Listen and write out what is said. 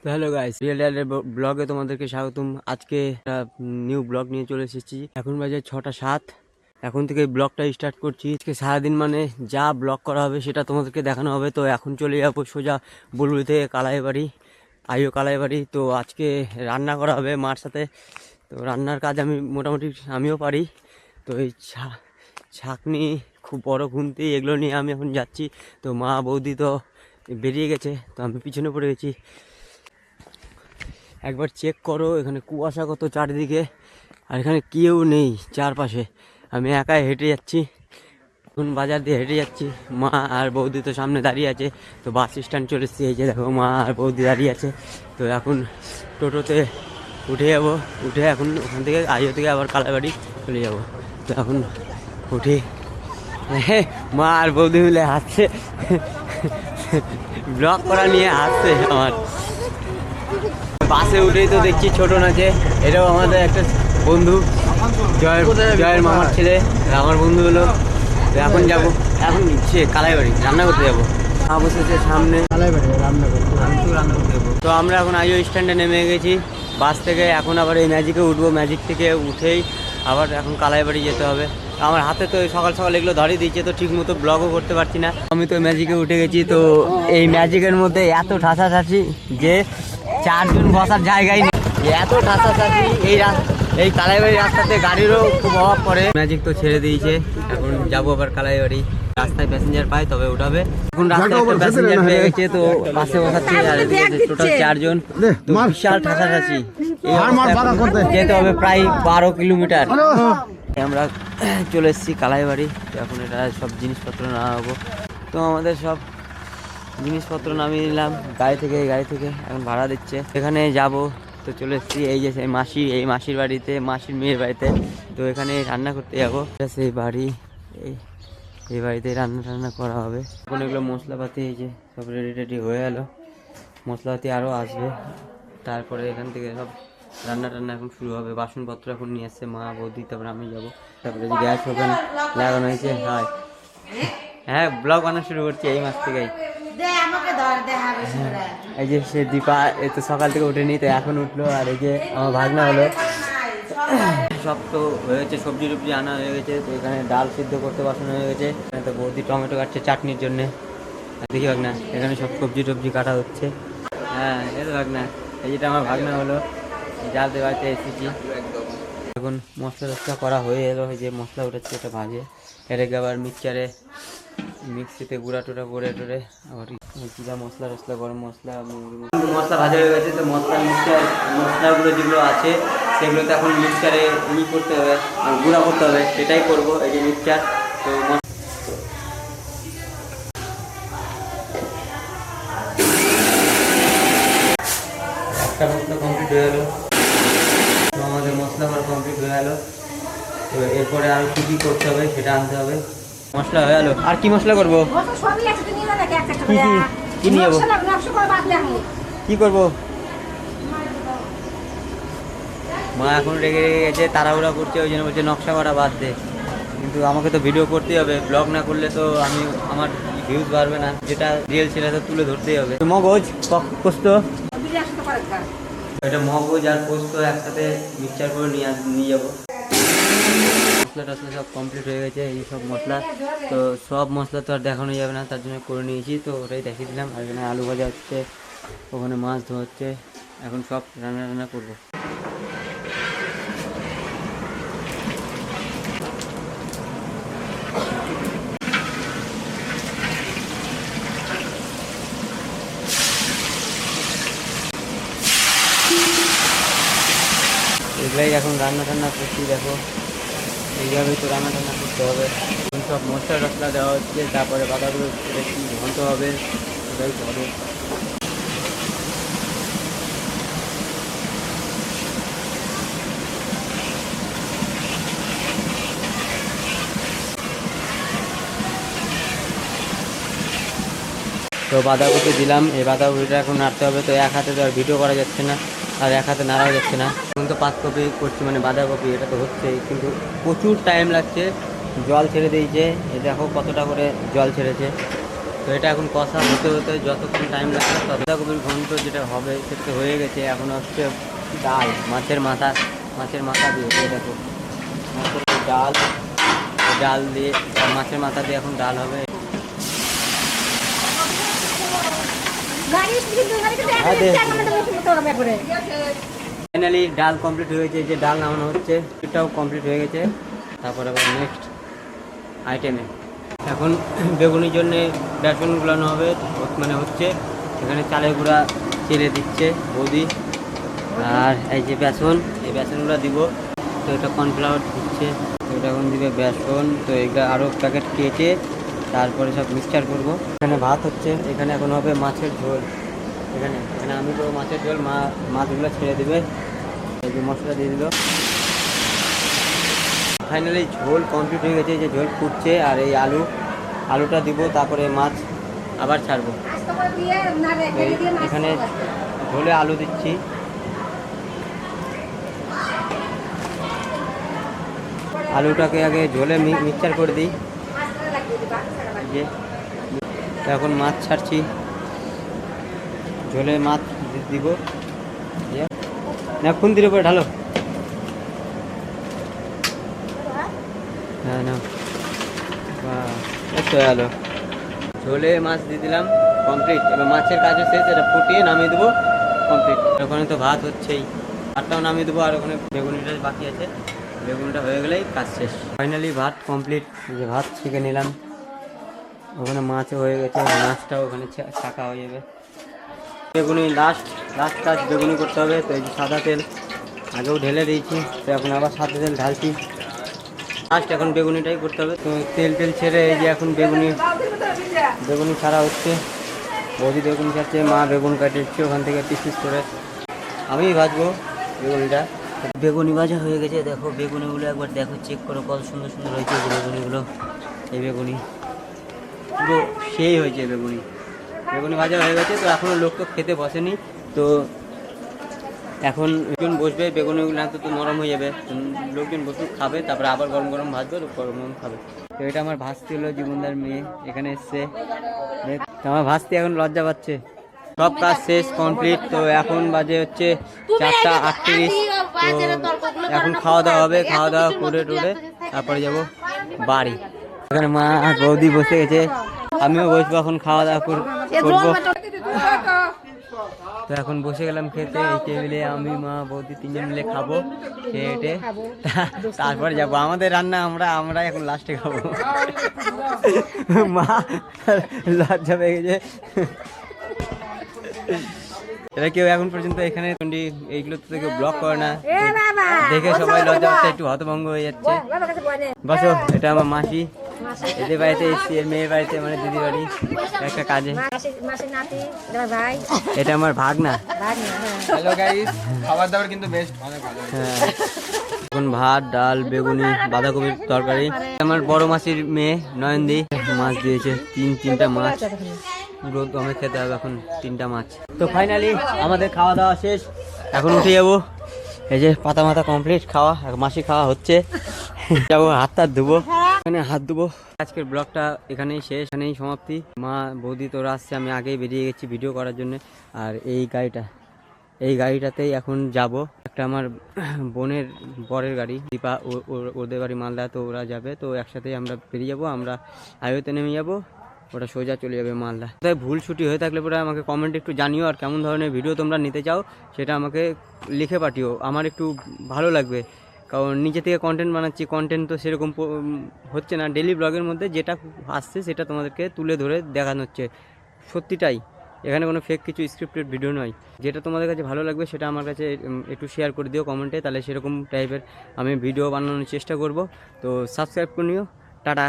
Hello guys, real ব্লগে তোমাদেরকে স্বাগতম। আজকে একটা নিউ ব্লগ নিয়ে চলে এসেছি। এখন বাজে 6টা 7। এখন থেকে ব্লগটা স্টার্ট করছি। আজকে সারাদিন মানে যা ব্লগ করা হবে সেটা তোমাদেরকে দেখানো হবে। তো এখন চলে যাবো সোজা বুলবুলি থেকে কালাইবাড়ি, কালাইবাড়ি। তো আজকে রান্না করা হবে মার সাথে। তো রান্নার কাজ আমি মোটামুটি আমিও পারি। তো এই ছাঁকনি, খুব বড় খুন্তি, এগুলো নিয়ে আমি এখন যাচ্ছি। তো মা বৌদি তো বেরিয়ে গেছে, তো আমি পিছনে পড়ে গেছি। একবার চেক করো এখানে কুয়াশা কত চারিদিকে, আর এখানে কেউ নেই চারপাশে। আমি একাই হেঁটে যাচ্ছি, এখন বাজার দিয়ে হেঁটে যাচ্ছি। মা আর বৌদি তো সামনে দাঁড়িয়ে আছে। তো বাস স্ট্যান্ড চলে এসেছি, এই যে দেখো মা আর বৌদি দাঁড়িয়ে আছে। তো এখন টোটোতে উঠে যাবো, উঠে এখন ওখান থেকে থেকে আবার কালাইবাড়ি চলে যাব। তো এখন উঠে মা আর বৌদি মিলে হাসছে, ব্লগ করা নিয়ে হাসছে আমার। বাসে উঠেই তো দেখছি ছোট নাচে, এটাও আমাদের একটা বন্ধু, জয়ের মামার ছেলে, আমার বন্ধু হলো। তো এখন যাবো, এখন সে কালাইবাড়ি রান্না করতে যাবো। বসেছে সামনে কালাইবাড়ি রান্না করতে যাবো। তো আমরা এখন স্ট্যান্ডে নেমে গেছি বাস থেকে। এখন আবার এই ম্যাজিকে উঠবো, ম্যাজিক থেকে উঠেই আবার এখন কালাইবাড়ি যেতে হবে। আমার হাতে তো সকাল সকাল এগুলো ধরিয়ে দিচ্ছে, তো ঠিক মতো ব্লগও করতে পারছি না। আমি তো ম্যাজিকে উঠে গেছি। তো এই ম্যাজিকের মধ্যে এত ঠাসাঠাসি যে 4 জন বসার জায়গায় নেই, এত ঠাসাঠাসি। এই কালাইবাড়ি রাস্তাতে গাড়িরও খুব অভাব পড়ে। ম্যাজিক তো ছেড়ে দিয়েছে, এখন যাবো আবার কালাইবাড়ি। রাস্তায় প্যাসেঞ্জার পাই তবে উঠাবে। এখন রাস্তায় একটা প্যাসেঞ্জার পেয়ে গেছে, তো পাশে বসাচ্ছে। আর টোটাল 4 জন। তো বিশাল ঠাসাঠাসি, যেতে হবে প্রায় 12 কিলোমিটার। আমরা চলে এসেছি কালাইবাড়ি। তো এখন এটা সব জিনিসপত্র নামাবো। তো আমাদের সব জিনিসপত্র নামিয়ে নিলাম গাড়ি থেকে এখন ভাড়া দিচ্ছে, এখানে যাব। তো চলে এসেছি এই যে সেই মাসি, এই মাসির বাড়িতে, মাসির মেয়ের বাড়িতে। তো এখানে রান্না করতে যাবো। সেই বাড়ি, এই বাড়িতে রান্না করা হবে। এখন এগুলো মশলাপাতি এই যে সব রেডি হয়ে গেল, মশলাপাতি আরও আসবে। তারপরে এখান থেকে সব রান্না এখন শুরু হবে। বাসনপত্র এখন নিয়ে আসছে মা বৌদি, তারপরে আমি যাবো। তারপরে গ্যাস ওভেন লাগানো হয়েছে। হ্যাঁ ব্লগ বানানো শুরু করছি এই মাস থেকেই। এই যে সে দীপা, এই তো সকাল থেকে উঠেনি, তো এখন উঠলো। আর এই যে আমার ভাগনা হলো। সব তো হয়েছে, সবজি টবজি আনা হয়ে গেছে। তো এখানে ডাল সিদ্ধ করতে বসানো হয়ে গেছে। এখানে তো বৌদি টমেটো কাটছে চাটনির জন্যে। দেখি ভাগনা, এখানে সব সবজি টবজি কাটা হচ্ছে। হ্যাঁ এই তো ভাগনা, এই যেটা আমার ভাগনা হলো। জাল দিয়ে বাড়িতে এসেছি। এখন মশলা করা হয়ে এলো, যে মশলা উঠেছে এটা ভাজে। এটাকে আবার মিক্সিতে গুঁড়া টুড়া করে আবার জিরা মশলা গরম মশলা ভাজা হয়ে গেছে। তো মশলাগুলো যেগুলো আছে সেগুলোতে এখন মিক্সচারে করতে হবে, গুঁড়া করতে হবে। সেটাই করবো, এই যে মিক্সচার। তো একটা মশলা কমপ্লিট হয়ে গেলো। তো আমাদের মশলা আমার কমপ্লিট হয়ে গেলো। তো এরপরে আর কি করতে হবে সেটা আনতে হবে। মশলা হয়ে গেলো, আর কি মশলা করবো? কি নিয়ে যাবো, কি করবো? মা এখন রেগে গেছে, তাড়াহুড়া করছে, ওই জন্য বলছে নকশা করা বাদ দে। কিন্তু আমাকে তো ভিডিও করতেই হবে, ব্লগ না করলে তো আমার ভিউজ বাড়বে না। যেটা রিয়েল সেটা তো তুলে ধরতেই হবে। মগজ পোস্ত, এটা মগজ আর পোস্ত একসাথে মিক্সচার করে নিয়ে যাবো। মশলা টসলা সব কমপ্লিট হয়ে গেছে, এই সব মশলা। তো সব মশলা তো আর দেখানো যাবে না, তার জন্য করে নিয়েছি। তো ওটাই দেখিয়ে দিলাম। আর এখানে আলু ভাজা হচ্ছে, ওখানে মাছ ধোয়া হচ্ছে। এখন সব রান্না করবো। এগুলাই এখন রান্না করছি। দেখো এইভাবেই তো রান্না করতে হবে। সব মশলা টসলা দেওয়া হচ্ছে, তারপরে বাদাগুলো একটু ঘন্ট হবে, এটাই হবে। তো বাঁধাকপি দিলাম, এই বাঁধাকপিটা এখন নাড়তে হবে। তো এক হাতে তো আর ভিডিও করা যাচ্ছে না, আর এক হাতে নাড়াও যাচ্ছে না। এখন তো পাতকপি করছি, মানে বাঁধাকপি, এটা তো হচ্ছেই, কিন্তু প্রচুর টাইম লাগছে। জল ছেড়ে দিয়েছে, এই দেখো কতটা করে জল ছেড়েছে। তো এটা এখন কষা হতে হতে যতক্ষণ টাইম লাগে বাঁধাকপির ঘন্ট যেটা হবে সেটা হয়ে গেছে। এখন হচ্ছে ডাল, মাছের মাথা দিয়ে দেখো মাছের ডাল দিয়ে মাছের মাথা দিয়ে এখন ডাল হবে। ফাইনালি ডাল কমপ্লিট হয়ে গেছে, যে ডাল নামানো হচ্ছে এটাও কমপ্লিট হয়ে গেছে। তারপর আবার নেক্সট আইটেমে এখন বেগুনির জন্যে বেসন গুলানো হবে, মানে হচ্ছে এখানে চালের গুঁড়া চেলে দিচ্ছে বৌদি, আর এই যে বেসন, এই বেসনগুলো দিব। তো এটা কর্নফ্লাওয়ার দিচ্ছে, তো এটা এখন দিবে বেসন। তো এটা আরও প্যাকেট কেটে তারপরে সব মিক্সচার করব। এখানে ভাত হচ্ছে, এখানে এখন হবে মাছের ঝোল। এখানে আমি করবো মাছের ঝোল, মাছগুলো ছেড়ে দেবে, এই যে মশলা দিয়ে দিল। ফাইনালি ঝোল কমপ্লিট হয়ে গেছে, যে ঝোল ফুটছে। আর এই আলুটা দিব, তারপরে মাছ আবার ছাড়বো। এখানে ঝোলে আলু দিচ্ছি, আলুটাকে আগে ঝোলে মিক্সচার করে দিই। যে এখন মাছ ছাড়ছি, ঝোলে মাছ দিব না, কোন দিনের উপরে ঢালো। হ্যাঁ না, একটু আলো ঝোলে মাছ দিয়ে দিলাম, কমপ্লিট। এবার মাছের কাজও শেষ, এটা ফুটিয়ে নামিয়ে দেবো, কমপ্লিট। ওখানে তো ভাত হচ্ছেই, ভাতটাও নামিয়ে দেবো। আর ওখানে বেগুনিটা বাকি আছে, বেগুনটা হয়ে গেলেই কাজ শেষ। ফাইনালি ভাত কমপ্লিট, যে ভাত ছেঁকে নিলাম। ওখানে মাছও হয়ে গেছে, মাছটাও ওখানে ছাঁকা হয়ে যাবে। বেগুনি লাস্ট কাজ বেগুনি করতে হবে। তো এই যে সাদা তেল আগেও ঢেলে দিয়েছি, তো এখন আবার সাদা তেল ঢালছি। লাস্ট এখন বেগুনিটাই করতে হবে। তো তেল ছেড়ে এই যে এখন বেগুনি ছাড়া হচ্ছে, বৌদি বেগুন ছাড়ছে, মা বেগুন কাটছে ওখান থেকে পিস করে। আমি ভাজবো বেগুনিটা। বেগুনি ভাজা হয়ে গেছে, দেখো বেগুনিগুলো একবার দেখো, চেক করো কত সুন্দর সুন্দর হয়েছে বেগুনিগুলো। এই বেগুনি পুরো সেই হয়েছে, বেগুনি ভাজা হয়ে গেছে। তো এখনও লোক তো খেতে বসেনি, তো এখন লোকজন বসবে, বেগুনিগুলো না তো নরম হয়ে যাবে, লোকজন বসে খাবে, তারপরে আবার গরম গরম ভাজবে, গরম গরম খাবে। তো এটা আমার ভাস্তি হলো জীবনদার মেয়ে, এখানে এসছে। আমার ভাস্তি এখন লজ্জা পাচ্ছে। সব কাজ শেষ কমপ্লিট। তো এখন বাজে হচ্ছে 4:38। তো এখন খাওয়া দাওয়া হবে, খাওয়া দাওয়া করে টোরে তারপরে যাবো বাড়ি। এখানে মা আর বৌদি বসে গেছে, আমিও বসবো এখন খাওয়া দাওয়া করবো। তো এখন বসে গেলাম খেতে, এই টেবিলে আমি মা বৌদি তিনজন মিলে খাবো, খেয়ে তারপরে যাবো আমাদের রান্না। আমরা এখন লাস্টে খাবো। মা লজ্জা পেয়ে গেছে। এটা কেউ এখন পর্যন্ত এখানে এইগুলো তো কেউ ব্লগ করে না, দেখে সবাই লজ্জা পাচ্ছে, একটু হতভঙ্গ হয়ে যাচ্ছে। বসো, এটা আমার মাসি, এদের বাড়িতে এসছি, এর মেয়ের বাড়িতে, মানে দিদি বাড়ি একটা কাজে। এটা আমার ভাগনা। হ্যালো গাইস, খাবার দাবার কিন্তু বেস্ট, অনেক ভালো। হ্যাঁ, এখন ভাত, ডাল, বেগুনি, বাঁধাকপির তরকারি। আমার বড় মাসির মেয়ে নয়নদি মাছ দিয়েছে, তিনটা মাছ, পুরো দমে খেতে হবে এখন 3টা মাছ। তো ফাইনালি আমাদের খাওয়া দাওয়া শেষ, এখন উঠে যাবো। এই যে পাতা মাথা কমপ্লিট খাওয়া, মাসি খাওয়া হচ্ছে, যাবো হাত ধুবো, এখানে হাত ধুবো। আজকের ব্লগটা এখানেই শেষ, এখানেই সমাপ্তি। মা বৌদি তোরা আসছে, আমি আগেই বেরিয়ে গেছি ভিডিও করার জন্য। আর এই গাড়িটাতেই এখন যাব, একটা আমার বোনের বরের গাড়ি, দীপা, ওদের বাড়ি মালদা, তো ওরা যাবে, তো একসাথেই আমরা বেরিয়ে যাবো। আমরা হাইওয়েতে নেমে যাবো, ওটা সোজা চলে যাবে মালদা। তাই ভুল ছুটি হয়ে থাকলে পরে আমাকে কমেন্টে একটু জানিও, আর কেমন ধরনের ভিডিও তোমরা নিতে চাও সেটা আমাকে লিখে পাঠিও, আমার একটু ভালো লাগবে। কারণ নিজে থেকে কন্টেন্ট বানাচ্ছি, কন্টেন্ট তো সেরকম হচ্ছে না, ডেলি ব্লগের মধ্যে যেটা আসছে সেটা তোমাদেরকে তুলে ধরে দেখানো হচ্ছে, সত্যিটাই। এখানে কোনো ফেক কিছু স্ক্রিপ্টেড ভিডিও নয়। যেটা তোমাদের কাছে ভালো লাগবে সেটা আমার কাছে একটু শেয়ার করে দিও কমেন্টে, তাহলে সেরকম টাইপের আমি ভিডিও বানানোর চেষ্টা করব। তো সাবস্ক্রাইব করে নিও। টাটা।